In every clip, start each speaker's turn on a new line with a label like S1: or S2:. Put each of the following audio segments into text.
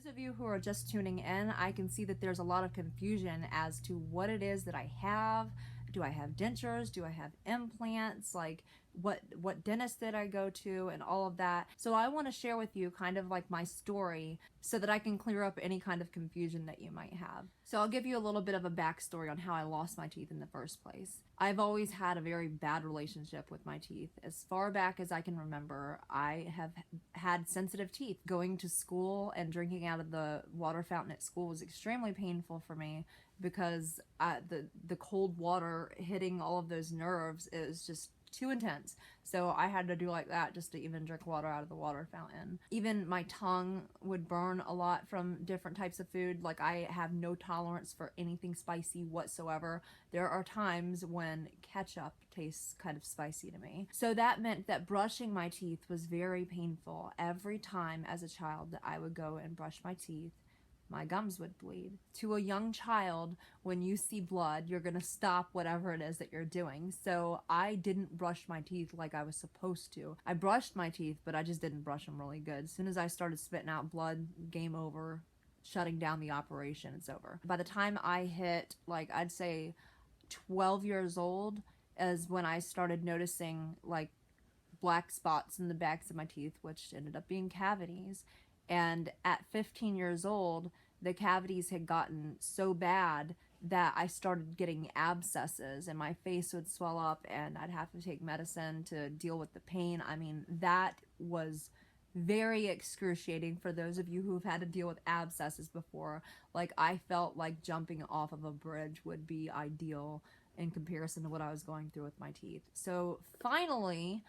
S1: those of you who are just tuning in, I can see that there's a lot of confusion as to what it is that I have. Do I have dentures? Do I have implants? Like what dentist did I go to and all of that. So I want to share with you kind of like my story so that I can clear up any kind of confusion that you might have. So I'll give you a little bit of a backstory on how I lost my teeth in the first place. I've always had a very bad relationship with my teeth. As far back as I can remember, I have had sensitive teeth. Going to school and drinking out of the water fountain at school was extremely painful for me because the cold water hitting all of those nerves is just too intense. So I had to do like that just to even drink water out of the water fountain. Even my tongue would burn a lot from different types of food. Like I have no tolerance for anything spicy whatsoever. There are times when ketchup tastes kind of spicy to me. So that meant that brushing my teeth was very painful. Every time as a child that I would go and brush my teeth, my gums would bleed. To a young child, when you see blood, you're gonna stop whatever it is that you're doing. So I didn't brush my teeth like I was supposed to. I brushed my teeth, but I just didn't brush them really good. As soon as I started spitting out blood, game over, shutting down the operation, it's over. By the time I hit, like, I'd say 12 years old is when I started noticing like black spots in the backs of my teeth, which ended up being cavities. And at 15 years old, the cavities had gotten so bad that I started getting abscesses and my face would swell up and I'd have to take medicine to deal with the pain. I mean, that was very excruciating for those of you who've had to deal with abscesses before. Like, I felt like jumping off of a bridge would be ideal in comparison to what I was going through with my teeth. So finally,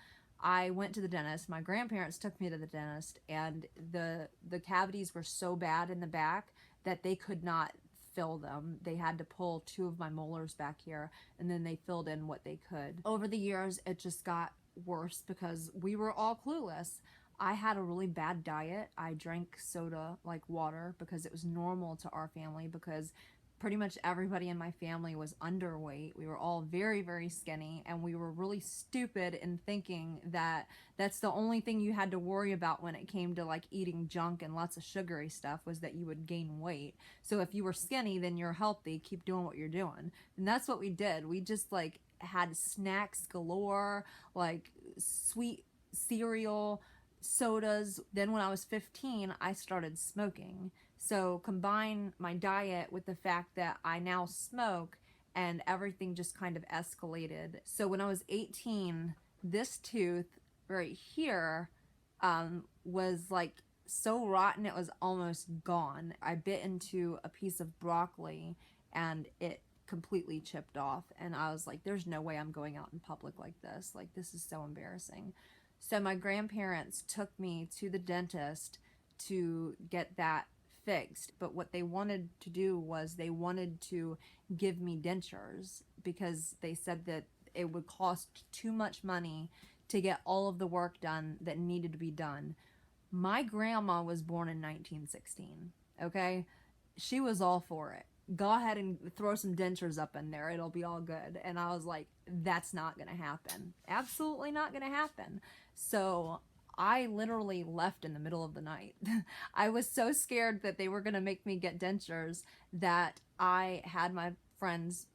S1: I went to the dentist. My grandparents took me to the dentist, and the cavities were so bad in the back that they could not fill them. They had to pull 2 of my molars back here, and then they filled in what they could. Over the years, it just got worse because we were all clueless. I had a really bad diet. I drank soda like water because it was normal to our family, because pretty much everybody in my family was underweight. We were all very, very skinny, and we were really stupid in thinking that that's the only thing you had to worry about when it came to like eating junk and lots of sugary stuff, was that you would gain weight. So if you were skinny, then you're healthy, keep doing what you're doing. And that's what we did. We just like had snacks galore, like sweet cereal, sodas. Then when I was 15, I started smoking. So combine my diet with the fact that I now smoke, and everything just kind of escalated. So when I was 18, this tooth right here was like so rotten it was almost gone. I bit into a piece of broccoli and it completely chipped off, and I was like, there's no way I'm going out in public like this. Like, this is so embarrassing. So my grandparents took me to the dentist to get that fixed, but what they wanted to do was they wanted to give me dentures because they said that it would cost too much money to get all of the work done that needed to be done. My grandma was born in 1916, okay? She was all for it. Go ahead and throw some dentures up in there, it'll be all good. And I was like, that's not gonna happen. Absolutely not gonna happen. So I literally left in the middle of the night. I was so scared that they were going to make me get dentures that I had my friends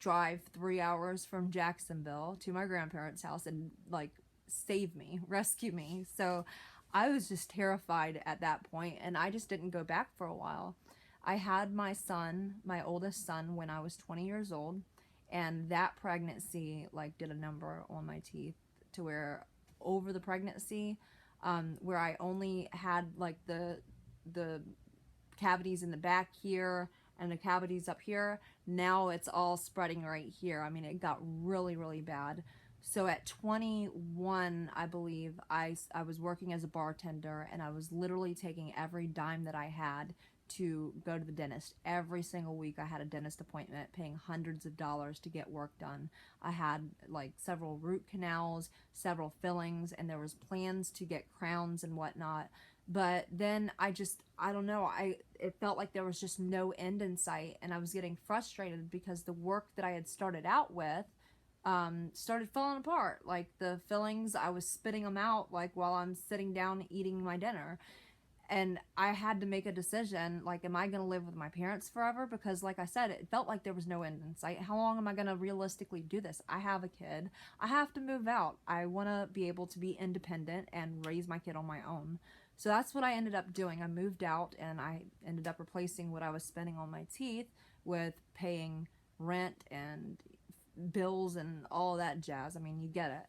S1: drive 3 hours from Jacksonville to my grandparents' house and like save me, rescue me. So I was just terrified at that point, and I just didn't go back for a while. I had my son, my oldest son, when I was 20 years old, and that pregnancy like did a number on my teeth to where over the pregnancy, where I only had like the cavities in the back here and the cavities up here, now it's all spreading right here. I mean, it got really, really bad. So at 21, I believe, I was working as a bartender, and I was literally taking every dime that I had to go to the dentist. Every single week I had a dentist appointment, paying hundreds of dollars to get work done. I had like several root canals, several fillings, and there was plans to get crowns and whatnot. But then I don't know, it felt like there was just no end in sight, and I was getting frustrated because the work that I had started out with started falling apart. Like the fillings, I was spitting them out like while I'm sitting down eating my dinner. And I had to make a decision, like, am I going to live with my parents forever? Because like I said, it felt like there was no end in sight. How long am I going to realistically do this? I have a kid. I have to move out. I want to be able to be independent and raise my kid on my own. So that's what I ended up doing. I moved out and I ended up replacing what I was spending on my teeth with paying rent and bills and all that jazz. I mean, you get it.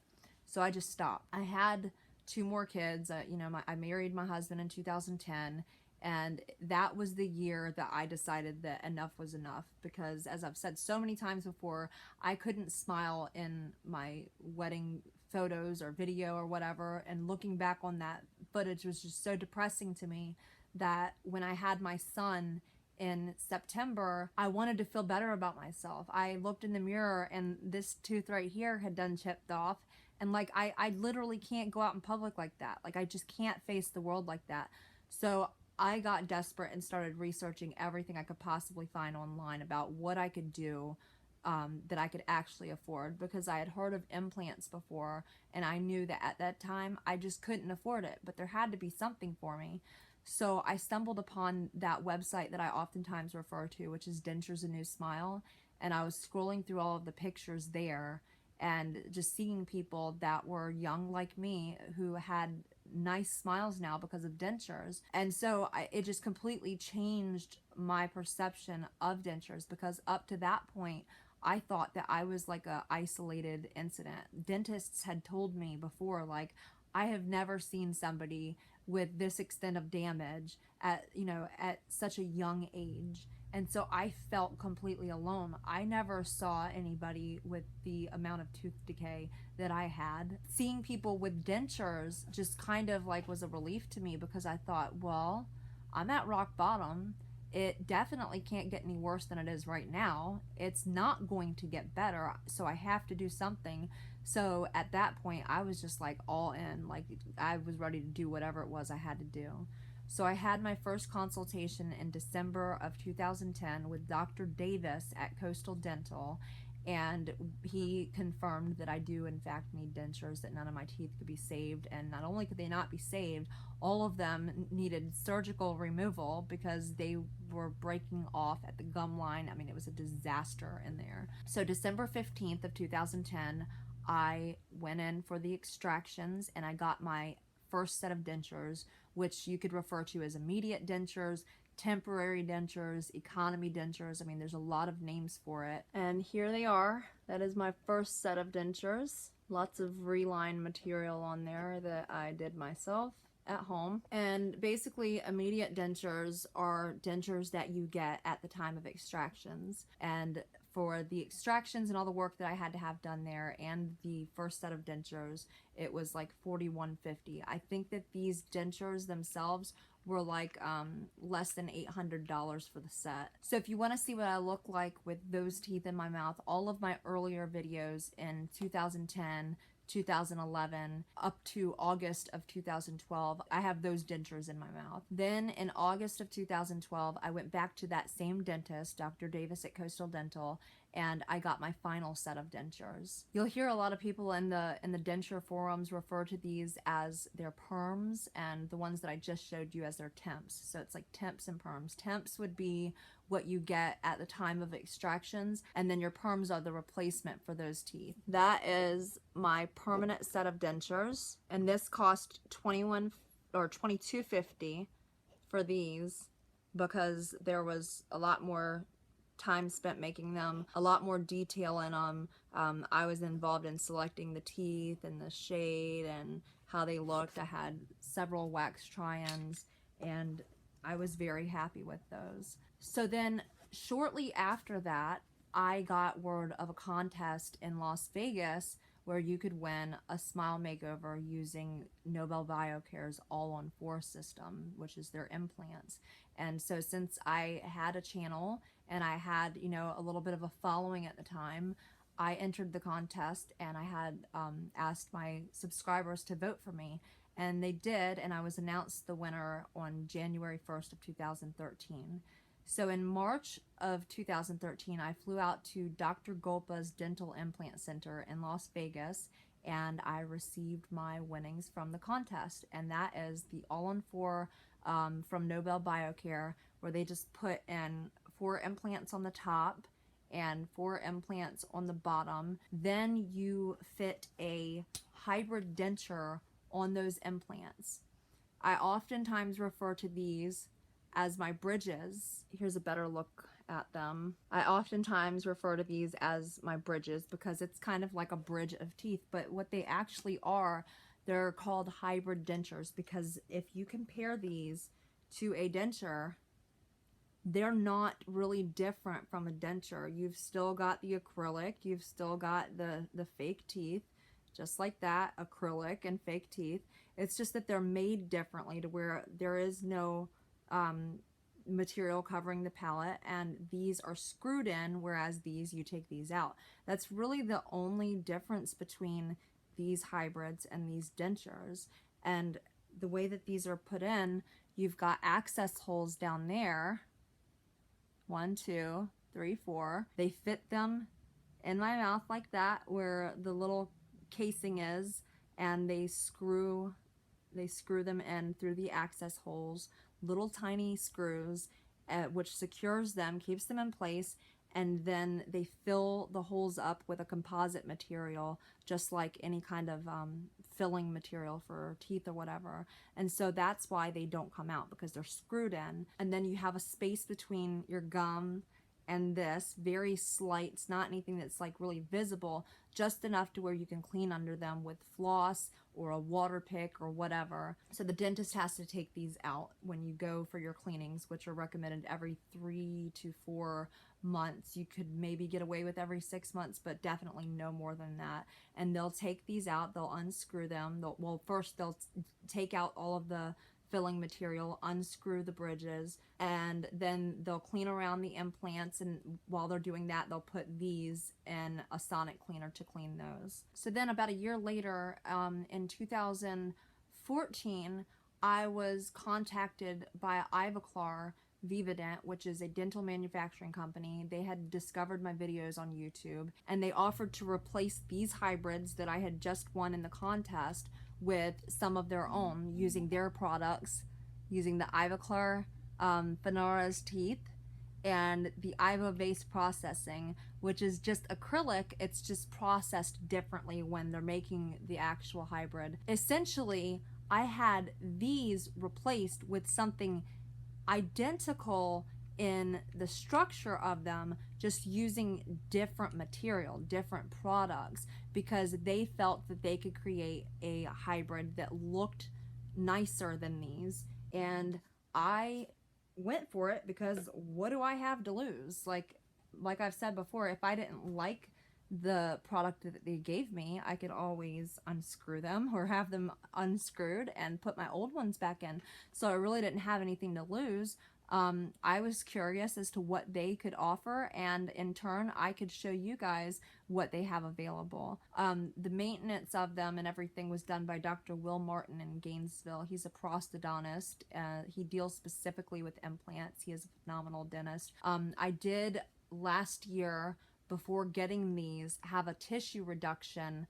S1: So I just stopped. I had 2 more kids. I married my husband in 2010, and that was the year that I decided that enough was enough, because as I've said so many times before, I couldn't smile in my wedding photos or video or whatever, and looking back on that footage was just so depressing to me that when I had my son in September, I wanted to feel better about myself. I looked in the mirror and this tooth right here had done chipped off. And like, I literally can't go out in public like that. Like, I just can't face the world like that. So I got desperate and started researching everything I could possibly find online about what I could do that I could actually afford, because I had heard of implants before and I knew that at that time I just couldn't afford it, but there had to be something for me. So I stumbled upon that website that I oftentimes refer to, which is Dentures: A New Smile, and I was scrolling through all of the pictures there and just seeing people that were young like me who had nice smiles now because of dentures. And so it just completely changed my perception of dentures, because up to that point I thought that I was like a isolated incident. Dentists had told me before, like, I have never seen somebody with this extent of damage at such a young age. And so I felt completely alone. I never saw anybody with the amount of tooth decay that I had. Seeing people with dentures just kind of like was a relief to me, because I thought, well, I'm at rock bottom. It definitely can't get any worse than it is right now. It's not going to get better, so I have to do something. So at that point, I was just like all in. Like, I was ready to do whatever it was I had to do. So I had my first consultation in December of 2010 with Dr. Davis at Coastal Dental, and he confirmed that I do in fact need dentures, that none of my teeth could be saved, and not only could they not be saved, all of them needed surgical removal because they were breaking off at the gum line. I mean, it was a disaster in there. So December 15th of 2010, I went in for the extractions and I got my first set of dentures, which you could refer to as immediate dentures, temporary dentures, economy dentures. I mean, there's a lot of names for it. And here they are. That is my first set of dentures. Lots of reline material on there that I did myself at home. And basically, immediate dentures are dentures that you get at the time of extractions. And for the extractions and all the work that I had to have done there and the first set of dentures, it was like $41.50. I think that these dentures themselves were like less than $800 for the set. So if you want to see what I look like with those teeth in my mouth, all of my earlier videos in 2010, 2011 up to August of 2012, I have those dentures in my mouth. Then in August of 2012, I went back to that same dentist, Dr. Davis at Coastal Dental, and I got my final set of dentures. You'll hear a lot of people in the denture forums refer to these as their perms, and the ones that I just showed you as their temps. So it's like temps and perms. Temps would be what you get at the time of extractions, and then your perms are the replacement for those teeth. That is my permanent set of dentures, and this cost $22.50 for these, because there was a lot more time spent making them, a lot more detail in them. I was involved in selecting the teeth and the shade and how they looked. I had several wax try-ins, and I was very happy with those. So then shortly after that, I got word of a contest in Las Vegas where you could win a smile makeover using Nobel Biocare's all-on-4 system, which is their implants. And so since I had a channel and I had, a little bit of a following at the time, I entered the contest, and I had asked my subscribers to vote for me. And they did, and I was announced the winner on January 1st of 2013. So in March of 2013, I flew out to Dr. Golpa's Dental Implant Center in Las Vegas, and I received my winnings from the contest. And that is the all-on-4 from Nobel Biocare, where they just put in 4 implants on the top and 4 implants on the bottom. Then you fit a hybrid denture on those implants. I oftentimes refer to these as my bridges. Here's a better look at them. I oftentimes refer to these as my bridges because it's kind of like a bridge of teeth, but what they actually are, they're called hybrid dentures, because if you compare these to a denture, they're not really different from a denture. You've still got the acrylic, you've still got the fake teeth, just like that, acrylic and fake teeth. It's just that they're made differently to where there is no material covering the palate, and these are screwed in, whereas these, you take these out. That's really the only difference between these hybrids and these dentures. And the way that these are put in, you've got access holes down there. 1, 2, 3, 4. They fit them in my mouth like that, where the little casing is, and they screw them in through the access holes, little tiny screws, which secures them, keeps them in place, and then they fill the holes up with a composite material, just like any kind of filling material for teeth or whatever. And so that's why they don't come out, because they're screwed in. And then you have a space between your gum and this, very slight. It's not anything that's like really visible, just enough to where you can clean under them with floss or a water pick or whatever. So the dentist has to take these out when you go for your cleanings, which are recommended every 3 to 4 months. You could maybe get away with every 6 months, but definitely no more than that. And they'll take these out, they'll unscrew them. First they'll take out all of the filling material, unscrew the bridges, and then they'll clean around the implants, and while they're doing that, they'll put these in a sonic cleaner to clean those. So then about a year later, in 2014, I was contacted by Ivoclar Vivadent, which is a dental manufacturing company. They had discovered my videos on YouTube, and they offered to replace these hybrids that I had just won in the contest with some of their own, using their products, using the Ivoclar Fenara's teeth and the Ivovase processing, which is just acrylic. It's just processed differently when they're making the actual hybrid. Essentially, I had these replaced with something identical in the structure of them, just using different material, different products, because they felt that they could create a hybrid that looked nicer than these. And I went for it because what do I have to lose? Like I've said before, if I didn't like the product that they gave me, I could always unscrew them or have them unscrewed and put my old ones back in. So I really didn't have anything to lose. I was curious as to what they could offer, and in turn I could show you guys what they have available. The maintenance of them and everything was done by Dr. Will Martin in Gainesville. He's a prosthodontist. He deals specifically with implants. He is a phenomenal dentist. I did last year, before getting these, have a tissue reduction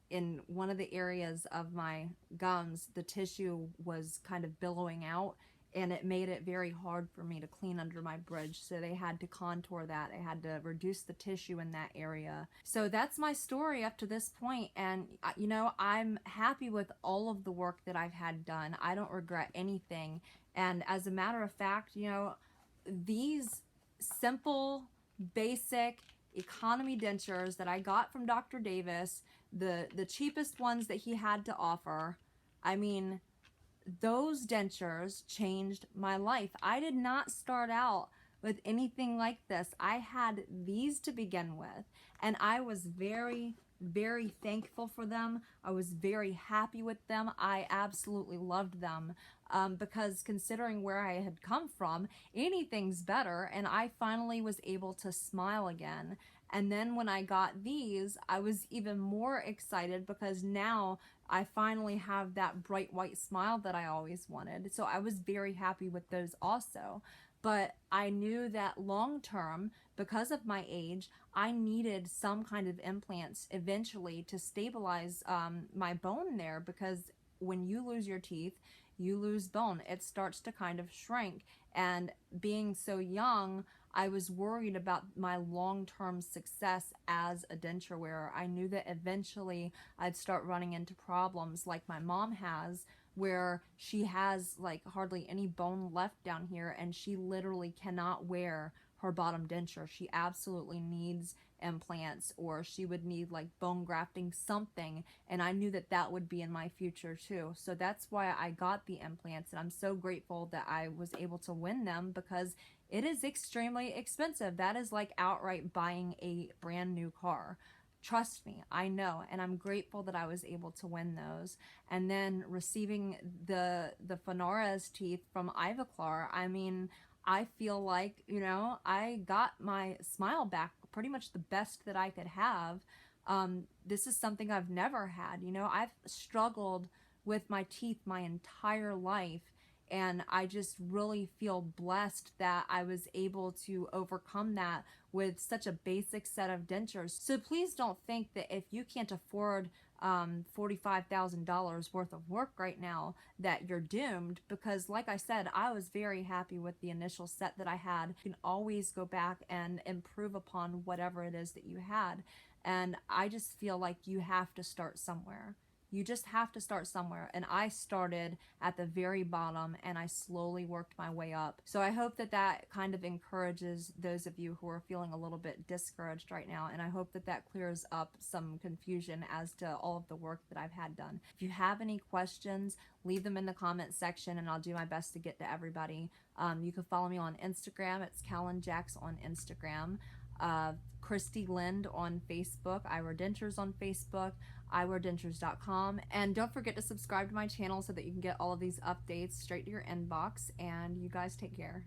S1: in one of the areas of my gums. The tissue was kind of billowing out, and it made it very hard for me to clean under my bridge. So they had to contour that. They had to reduce the tissue in that area. So that's my story up to this point. And, you know, I'm happy with all of the work that I've had done. I don't regret anything. And as a matter of fact, you know, these simple, basic economy dentures that I got from Dr. Davis, the cheapest ones that he had to offer, I mean, those dentures changed my life. I did not start out with anything like this. I had these to begin with, and I was very, very thankful for them. I was very happy with them. I absolutely loved them, because considering where I had come from, anything's better, and I finally was able to smile again. And then when I got these, I was even more excited because now I finally have that bright white smile that I always wanted. So I was very happy with those also. But I knew that long term, because of my age, I needed some kind of implants eventually to stabilize my bone there, because when you lose your teeth, you lose bone. It starts to kind of shrink. And being so young, I was worried about my long-term success as a denture wearer. I knew that eventually I'd start running into problems like my mom has, where she has like hardly any bone left down here and she literally cannot wear her bottom denture. She absolutely needs implants, or she would need like bone grafting, something, and I knew that that would be in my future too. So that's why I got the implants, and I'm so grateful that I was able to win them, because it is extremely expensive. That is like outright buying a brand new car. Trust me, I know, and I'm grateful that I was able to win those. And then receiving the Fenara's teeth from Ivoclar, I mean, I feel like, you know, I got my smile back pretty much the best that I could have. This is something I've never had. You know, I've struggled with my teeth my entire life, and I just really feel blessed that I was able to overcome that with such a basic set of dentures. So please don't think that if you can't afford $45,000 worth of work right now that you're doomed, because like I said, I was very happy with the initial set that I had. You can always go back and improve upon whatever it is that you had. And I just feel like you have to start somewhere. You just have to start somewhere. And I started at the very bottom and I slowly worked my way up. So I hope that that kind of encourages those of you who are feeling a little bit discouraged right now. And I hope that that clears up some confusion as to all of the work that I've had done. If you have any questions, leave them in the comment section and I'll do my best to get to everybody. You can follow me on Instagram. It's kalinjax on Instagram. Christy Lind on Facebook, Dentures on Facebook, iweardentures.com, and don't forget to subscribe to my channel so that you can get all of these updates straight to your inbox. And you guys take care.